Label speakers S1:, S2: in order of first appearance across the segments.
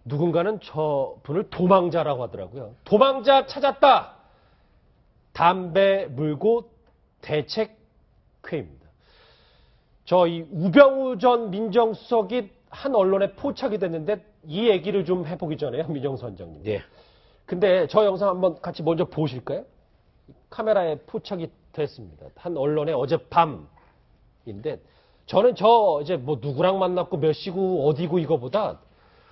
S1: 누군가는 저분을 도망자라고 하더라고요. 도망자 찾았다. 담배 물고 대책회의입니다. 저 이 우병우 전 민정수석이 한 언론에 포착이 됐는데 이 얘기를 좀 해보기 전에요, 민정수 원장님.
S2: 예.
S1: 근데 저 영상 한번 같이 먼저 보실까요? 카메라에 포착이 됐습니다. 한 언론에 어젯밤인데 저는 이제 뭐 누구랑 만났고 몇 시고 어디고 이거보다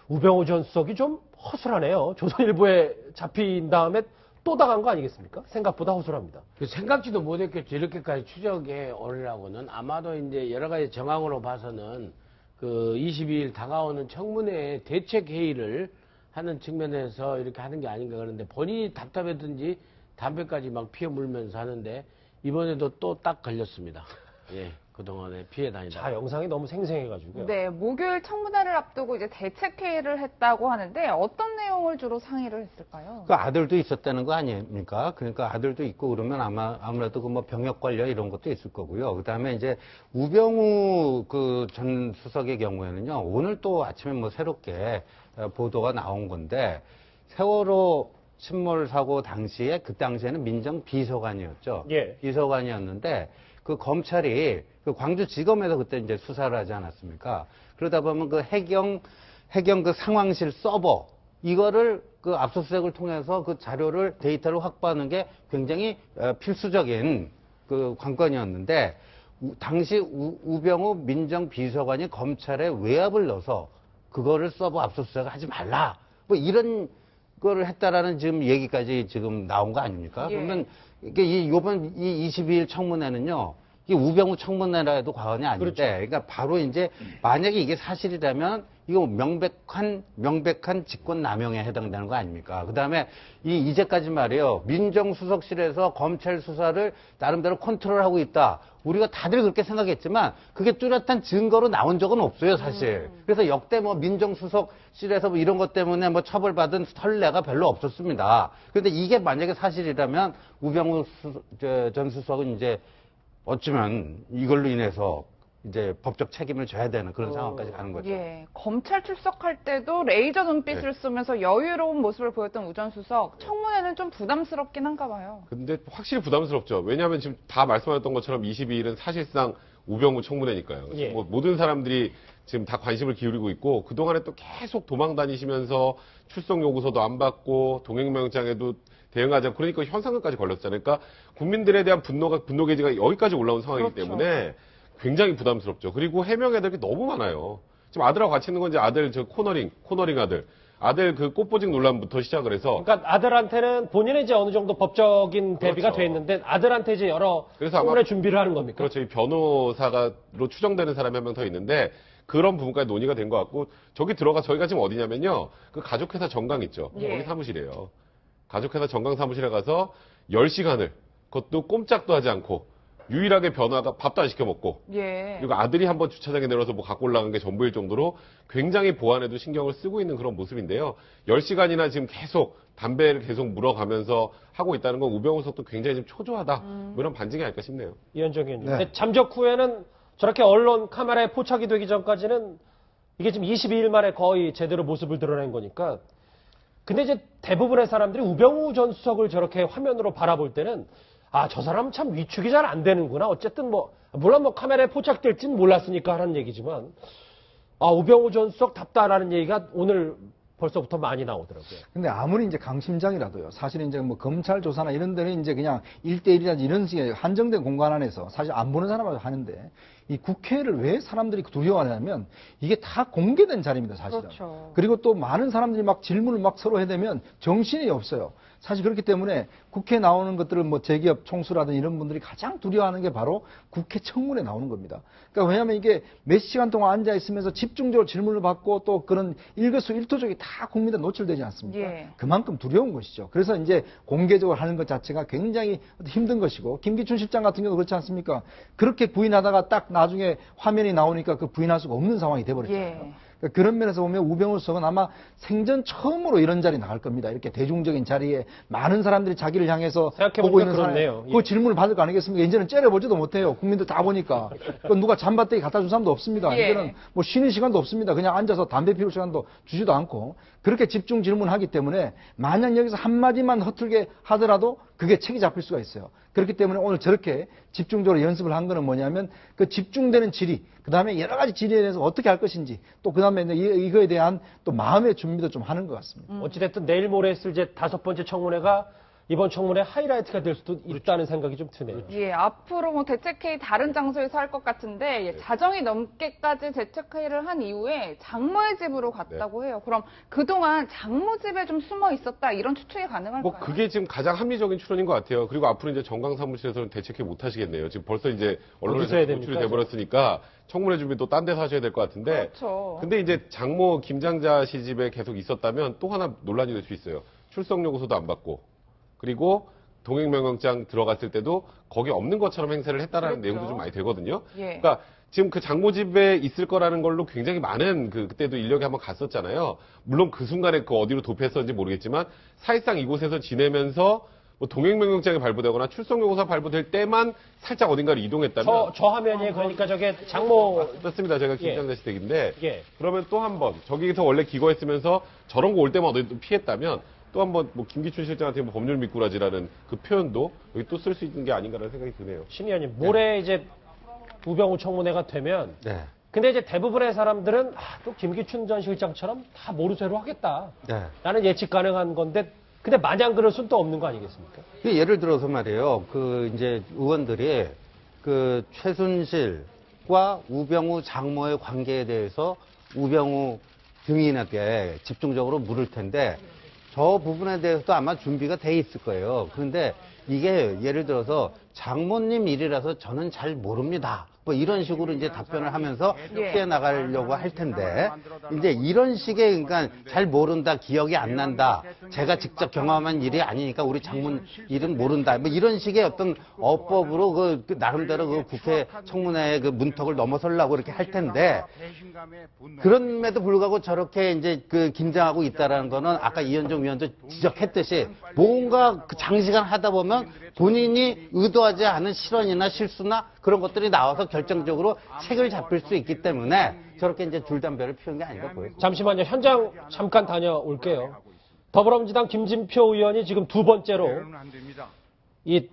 S1: 우병우 전 수석이 좀 허술하네요. 조선일보에 잡힌 다음에 또 당한 거 아니겠습니까? 생각보다 허술합니다.
S2: 생각지도 못했겠죠. 이렇게까지 추적에 오르라고는. 아마도 이제 여러 가지 정황으로 봐서는 그 22일 다가오는 청문회 대책회의를 하는 측면에서 이렇게 하는 게 아닌가 그러는데 본인이 답답했든지 담배까지 막 피워 물면서 하는데 이번에도 또 딱 걸렸습니다. 예. 그동안에 피해 다니다.
S1: 자, 영상이 너무 생생해가지고요.
S3: 네, 목요일 청문회를 앞두고 이제 대책회의를 했다고 하는데 어떤 내용을 주로 상의를 했을까요?
S4: 그 아들도 있었다는 거 아닙니까? 그러니까 아들도 있고 그러면 아무래도 그 뭐 병역 관련 이런 것도 있을 거고요. 그 다음에 이제 우병우 그 전 수석의 경우에는요, 오늘 또 아침에 뭐 새롭게 보도가 나온 건데 세월호 침몰 사고 당시에 그 당시에는 민정비서관이었죠.
S1: 예.
S4: 비서관이었는데 그 검찰이 그 광주지검에서 그때 이제 수사를 하지 않았습니까? 그러다 보면 그 해경 그 상황실 서버 이거를 그 압수수색을 통해서 그 자료를 데이터를 확보하는 게 굉장히 필수적인 그 관건이었는데 당시 우병우 민정비서관이 검찰에 외압을 넣어서 그거를 서버 압수수색을 하지 말라 뭐 이런 거를 했다라는 지금 얘기까지 지금 나온 거 아닙니까?
S3: 예.
S4: 그러면 이게 이번 22일 청문회는요. 이게 우병우 청문회라 해도 과언이 아닌데,
S1: 그렇죠.
S4: 그러니까 바로 이제 만약에 이게 사실이라면 이거 명백한 직권남용에 해당되는 거 아닙니까? 그 다음에 이제까지 말이에요. 민정수석실에서 검찰 수사를 나름대로 컨트롤하고 있다. 우리가 다들 그렇게 생각했지만 그게 뚜렷한 증거로 나온 적은 없어요, 사실. 그래서 역대 뭐 민정수석실에서 뭐 이런 것 때문에 뭐 처벌받은 선례가 별로 없었습니다. 그런데 이게 만약에 사실이라면 우병우 전 수석은 이제 어쩌면 이걸로 인해서 이제 법적 책임을 져야 되는 그런 상황까지 가는 거죠.
S3: 예, 검찰 출석할 때도 레이저 눈빛을 쓰면서 여유로운 모습을 보였던 우 전 수석, 청문회는 좀 부담스럽긴 한가 봐요.
S5: 근데 확실히 부담스럽죠. 왜냐하면 지금 다 말씀하셨던 것처럼 22일은 사실상 우병우 청문회니까요.
S1: 예.
S5: 뭐 모든 사람들이 지금 다 관심을 기울이고 있고 그동안에 또 계속 도망 다니시면서 출석 요구서도 안 받고 동행명장에도 대응하자. 그러니까 현상금까지 걸렸잖아요. 그러니까 국민들에 대한 분노 게이지가 여기까지 올라온 상황이기
S3: 그렇죠.
S5: 때문에 굉장히 부담스럽죠. 그리고 해명해야 될 게 너무 많아요. 지금 아들하고 같이 있는 건 이제 아들 저 코너링 아들 그 꽃보직 논란부터 시작을 해서.
S1: 그러니까 아들한테는 본인은 이제 어느 정도 법적인 대비가
S5: 그렇죠.
S1: 돼 있는데 아들한테 이제 여러
S5: 그래서 아마
S1: 청문회 준비를 하는 겁니까?
S5: 그렇죠. 이 변호사가로 추정되는 사람이 한 명 더 있는데 그런 부분까지 논의가 된 것 같고 저기 들어가 저희가 지금 어디냐면요. 그 가족회사 정강 있죠.
S3: 예.
S5: 거기 사무실이에요. 가족회사 정강 사무실에 가서 10시간을 그것도 꼼짝도 하지 않고 유일하게 변호사가 밥도 안 시켜 먹고
S3: 예.
S5: 그리고 아들이 한번 주차장에 내려서 뭐 갖고 올라간 게 전부일 정도로 굉장히 보안에도 신경을 쓰고 있는 그런 모습인데요. 10시간이나 지금 계속 담배를 계속 물어가면서 하고 있다는 건 우병우 수석도 굉장히 좀 초조하다. 뭐 이런 반증이 아닐까 싶네요.
S1: 이현정 의원님.
S4: 네.
S1: 근데 잠적 후에는 저렇게 언론 카메라에 포착이 되기 전까지는 이게 지금 22일 만에 거의 제대로 모습을 드러낸 거니까. 근데 이제 대부분의 사람들이 우병우 전 수석을 저렇게 화면으로 바라볼 때는 아, 저 사람은 참 위축이 잘 안 되는구나. 어쨌든 뭐, 물론 뭐 카메라에 포착될지는 몰랐으니까 하는 얘기지만, 아, 우병우 전 수석 답다라는 얘기가 오늘 벌써부터 많이 나오더라고요.
S6: 근데 아무리 이제 강심장이라도요. 사실 이제 뭐 검찰 조사나 이런 데는 이제 그냥 1대1이라든지 이런 식의 한정된 공간 안에서 사실 안 보는 사람하고 하는데 이 국회를 왜 사람들이 두려워하냐면 이게 다 공개된 자리입니다, 사실은.
S3: 그렇죠.
S6: 그리고 또 많은 사람들이 막 질문을 막 서로 해대면 정신이 없어요. 사실 그렇기 때문에 국회에 나오는 것들을 뭐 대기업 총수라든지 이런 분들이 가장 두려워하는 게 바로 국회 청문회 나오는 겁니다. 그러니까 왜냐하면 이게 몇 시간 동안 앉아 있으면서 집중적으로 질문을 받고 또 그런 일거수일투족이 다 국민에 노출되지 않습니까?
S3: 예.
S6: 그만큼 두려운 것이죠. 그래서 이제 공개적으로 하는 것 자체가 굉장히 힘든 것이고 김기춘 실장 같은 경우도 그렇지 않습니까? 그렇게 부인하다가 딱 나중에 화면이 나오니까 그 부인할 수가 없는 상황이 돼버렸잖아요.
S3: 예.
S6: 그러니까 그런 면에서 보면 우병우 수석은 아마 생전 처음으로 이런 자리 나갈 겁니다. 이렇게 대중적인 자리에 많은 사람들이 자기를 향해서
S1: 생각해보니까
S6: 보고 있는
S1: 그렇네요.
S6: 그 질문을 받을 거 아니겠습니까? 이제는 째려보지도 못해요. 국민들 다 보니까. 누가 잔바떼기 갖다 준 사람도 없습니다.
S3: 예.
S6: 이제는 뭐 쉬는 시간도 없습니다. 그냥 앉아서 담배 피울 시간도 주지도 않고 그렇게 집중 질문하기 때문에 만약 여기서 한마디만 허틀게 하더라도 그게 책이 잡힐 수가 있어요. 그렇기 때문에 오늘 저렇게 집중적으로 연습을 한 거는 뭐냐면 그 집중되는 질의, 그 다음에 여러 가지 질의에 대해서 어떻게 할 것인지 또 그 다음에 이거에 대한 또 마음의 준비도 좀 하는 것 같습니다.
S1: 어찌됐든 내일 모레 있을 이제 5번째 청문회가 이번 청문회 하이라이트가 될 수도 있다는 생각이 좀 드네요.
S3: 예, 앞으로 뭐 대책회의 다른 장소에서 할 것 같은데 예, 자정이 넘게까지 대책회의를 한 이후에 장모의 집으로 갔다고 해요. 그럼 그동안 장모 집에 좀 숨어 있었다 이런 추측이 가능할까요?
S5: 뭐 그게 지금 가장 합리적인 추론인 것 같아요. 그리고 앞으로 이제 정강 사무실에서는 대책회 못 하시겠네요. 지금 벌써 이제 언론에서
S1: 어디서 해야
S5: 노출이
S1: 됩니까,
S5: 돼버렸으니까 청문회 준비 또 딴 데서 하셔야 될 것 같은데.
S3: 그렇죠.
S5: 근데 이제 장모 김장자 씨 집에 계속 있었다면 또 하나 논란이 될 수 있어요. 출석 요구서도 안 받고 그리고 동행명령장 들어갔을 때도 거기 없는 것처럼 행세를 했다라는
S3: 그렇죠.
S5: 내용도 좀 많이 되거든요.
S3: 예.
S5: 그러니까 지금 그 장모 집에 있을 거라는 걸로 굉장히 많은 그때도 인력이 한번 갔었잖아요. 물론 그 순간에 그 어디로 도피했었는지 모르겠지만 사실상 이곳에서 지내면서 뭐 동행명령장이 발부되거나 출석요구서 발부될 때만 살짝 어딘가를 이동했다면
S1: 저 화면이 그러니까 저게 장모
S5: 맞습니다. 제가 김장자 씨 댁인데
S1: 예.
S5: 그러면 또 한 번 저기서 원래 기거했으면서 저런 거 올 때만 어디 피했다면 또 한 번 뭐 김기춘 실장한테 뭐 법률 미꾸라지라는 그 표현도 여기 또 쓸 수 있는 게 아닌가라는 생각이 드네요.
S1: 신 의원님 모레 이제 우병우 청문회가 되면
S4: 네.
S1: 근데 이제 대부분의 사람들은 또 김기춘 전 실장처럼 다 모르쇠로 하겠다.
S4: 네.
S1: 라는 예측 가능한 건데 근데 마냥 그럴 수는 또 없는 거 아니겠습니까?
S4: 예를 들어서 말이에요. 그 이제 의원들이 그 최순실과 우병우 장모의 관계에 대해서 우병우 증인에게 집중적으로 물을 텐데 저 부분에 대해서도 아마 준비가 돼 있을 거예요. 그런데 이게 예를 들어서 장모님 일이라서 저는 잘 모릅니다. 뭐 이런 식으로 이제 답변을 하면서
S3: 예.
S4: 피해 나가려고 할 텐데 이제 이런 식의 그러니까 잘 모른다, 기억이 안 난다, 제가 직접 경험한 일이 아니니까 우리 장모님 일은 모른다. 뭐 이런 식의 어떤 어법으로 그 나름대로 그 국회 청문회의 그 문턱을 넘어서려고 이렇게 할 텐데 그럼에도 불구하고 저렇게 이제 그 긴장하고 있다라는 거는 아까 이현정 위원도 지적했듯이 뭔가 그 장시간 하다 보면 본인이 의도하지 않은 실언이나 실수나 그런 것들이 나와서 결정적으로 책을 잡힐 수 있기 때문에 저렇게 이제 줄담배를 피운 게 아닌가 보여요.
S1: 잠시만요. 현장 잠깐 다녀올게요. 더불어민주당 김진표 의원이 지금 두 번째로 이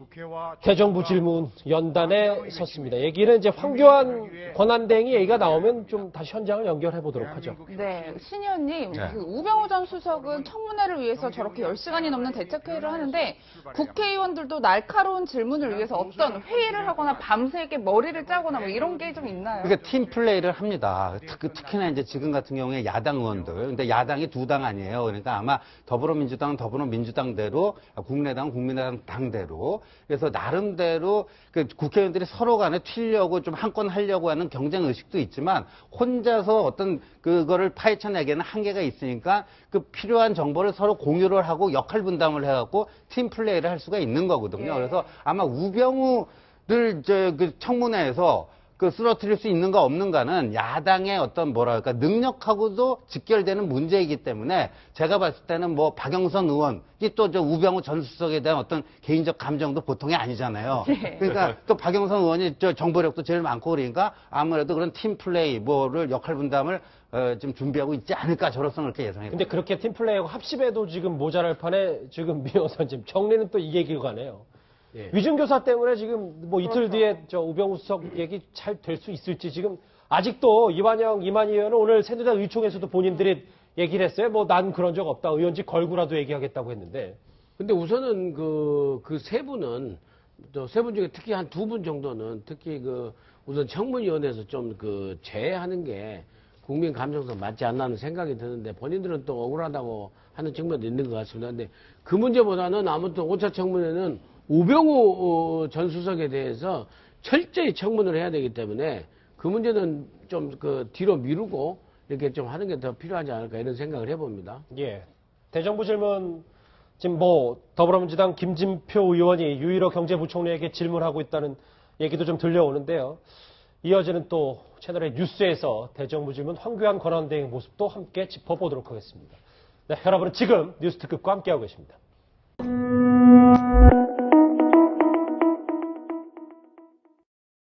S1: 대정부 질문 연단에 섰습니다. 얘기는 이제 황교안 권한대행이 얘기가 나오면 좀 다시 현장을 연결해 보도록 하죠.
S3: 네, 신 의원님,
S4: 네.
S3: 그 우병우 전 수석은 청문회를 위해서 저렇게 10시간이 넘는 대책회의를 하는데 국회의원들도 날카로운 질문을 위해서 어떤 회의를 하거나 밤새게 머리를 짜거나 뭐 이런 게 좀 있나요?
S4: 그러니까 팀 플레이를 합니다. 특히나 이제 지금 같은 경우에 야당 의원들, 근데 야당이 두 당 아니에요. 그러니까 아마 더불어민주당은 더불어민주당대로, 국민의당은 국민의당 당대로. 그래서 나름대로 그 국회의원들이 서로 간에 튀려고 좀 한 건 하려고 하는 경쟁 의식도 있지만 혼자서 어떤 그거를 파헤쳐내기에는 한계가 있으니까 그 필요한 정보를 서로 공유를 하고 역할 분담을 해갖고 팀 플레이를 할 수가 있는 거거든요.
S3: 예.
S4: 그래서 아마 우병우를 그 청문회에서 그 쓰러뜨릴 수 있는가 없는가는 야당의 어떤 뭐랄까 능력하고도 직결되는 문제이기 때문에 제가 봤을 때는 뭐 박영선 의원이 또 저 우병우 전 수석에 대한 어떤 개인적 감정도 보통이 아니잖아요. 그러니까 또 박영선 의원이 저 정보력도 제일 많고 그러니까 아무래도 그런 팀 플레이 뭐를 역할 분담을 좀 준비하고 있지 않을까 저로서는 그렇게 예상해요.
S1: 근데 그렇게 팀플레이하고 합심해도 지금 모자랄 판에 지금 미 의원님 정리는 또 이 얘기가 가네요.
S2: 예.
S1: 위증교사 때문에 지금 뭐 이틀 뒤에 저 우병우 수석 얘기 잘 될 수 있을지 지금 아직도 이완희 의원은 오늘 새누리당 의총에서도 본인들이 얘기를 했어요. 뭐 난 그런 적 없다. 의원직 걸고라도 얘기하겠다고 했는데.
S2: 근데 우선은 그 세 분은 또 세 분 중에 특히 한 두 분 정도는 특히 그 우선 청문위원회에서 좀 그 제외하는 게 국민 감정상 맞지 않나는 생각이 드는데 본인들은 또 억울하다고 하는 측면도 있는 것 같습니다. 근데 그 문제보다는 아무튼 5차 청문회는 우병우 전 수석에 대해서 철저히 청문을 해야 되기 때문에 그 문제는 좀 그 뒤로 미루고 이렇게 좀 하는 게 더 필요하지 않을까 이런 생각을 해봅니다.
S1: 예. 대정부 질문 지금 뭐 더불어민주당 김진표 의원이 유일호 경제부총리에게 질문하고 있다는 얘기도 좀 들려오는데요. 이어지는 또 채널의 뉴스에서 대정부 질문 황교안 권한대행 모습도 함께 짚어보도록 하겠습니다. 네, 여러분은 지금 뉴스 특급과 함께하고 계십니다.